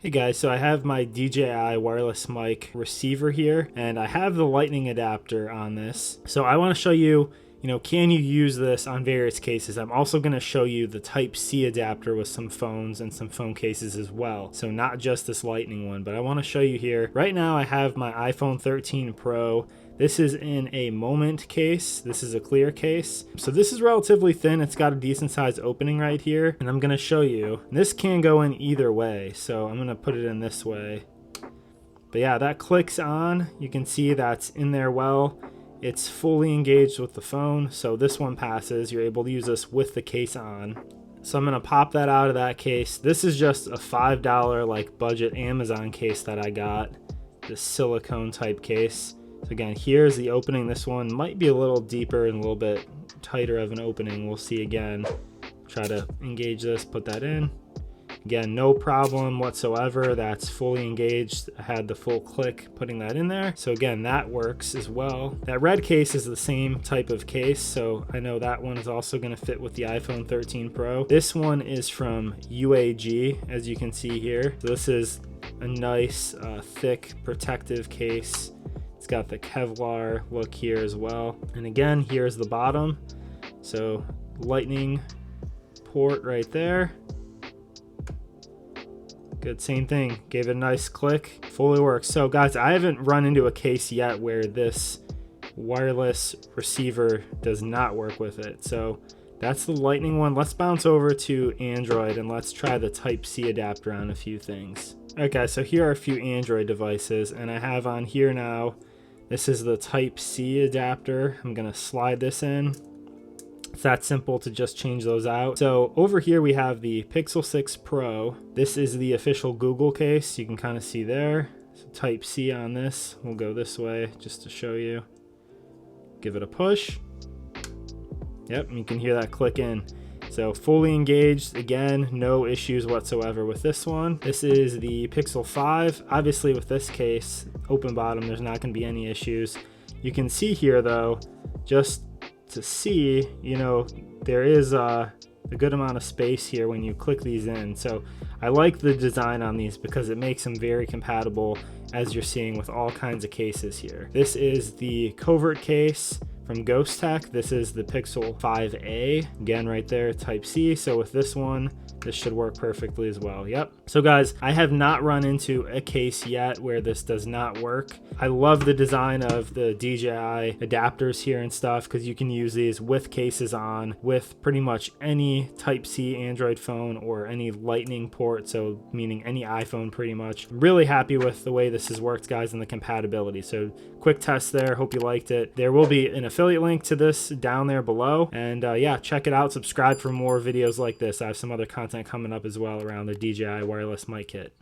Hey guys, so I have my DJI wireless mic receiver here, and I have the lightning adapter on this. So I want to show you, can you use this on various cases? I'm also going to show you the Type-C adapter with some phones and some phone cases as well. So not just this lightning one, but I want to show you here. Right now I have my iPhone 13 Pro. This is in a Moment case. This is a clear case. So this is relatively thin. It's got a decent sized opening right here. And I'm gonna show you. This can go in either way. So I'm gonna put it in this way. But yeah, that clicks on. You can see that's in there well. It's fully engaged with the phone. So this one passes. You're able to use this with the case on. So I'm gonna pop that out of that case. This is just a $5 like budget Amazon case that I got. This silicone type case. So again, here's the opening. This one might be a little deeper and a little bit tighter of an opening. We'll see again. Try to engage this, put that in. Again, no problem whatsoever. That's fully engaged. I had the full click putting that in there. So again, that works as well. That red case is the same type of case. So I know that one is also going to fit with the iPhone 13 Pro. This one is from UAG, as you can see here. So this is a nice, thick, protective case. It's got the Kevlar look here as well. And again, here's the bottom. So lightning port right there. Good, same thing. Gave it a nice click. Fully works. So guys, I haven't run into a case yet where this wireless receiver does not work with it. So that's the lightning one. Let's bounce over to Android and let's try the Type-C adapter on a few things. Okay, so here are a few Android devices, and I have on here now, this is the Type-C adapter. I'm gonna slide this in. It's that simple to just change those out. So over here we have the Pixel 6 Pro. This is the official Google case. You can kind of see there. So Type-C on this. We'll go this way just to show you. Give it a push. Yep, you can hear that click in. So fully engaged, again, no issues whatsoever with this one. This is the Pixel 5. Obviously with this case, open bottom, there's not gonna be any issues. You can see here though, just to see, there is a good amount of space here when you click these in. So I like the design on these because it makes them very compatible, as you're seeing with all kinds of cases here. This is the covert case from Ghost Tech. This is the Pixel 5a, again right there, Type-C. So with this one, this should work perfectly as well. Yep. So guys, I have not run into a case yet where this does not work. I love the design of the DJI adapters here and stuff, because you can use these with cases on with pretty much any Type-C Android phone or any lightning port, so meaning any iPhone pretty much. I'm really happy with the way this has worked, guys, and the compatibility. So quick test there. Hope you liked it. There will be an affiliate link to this down there below, and yeah, check it out. Subscribe for more videos like this. I have some other content coming up as well around the DJI wireless mic kit.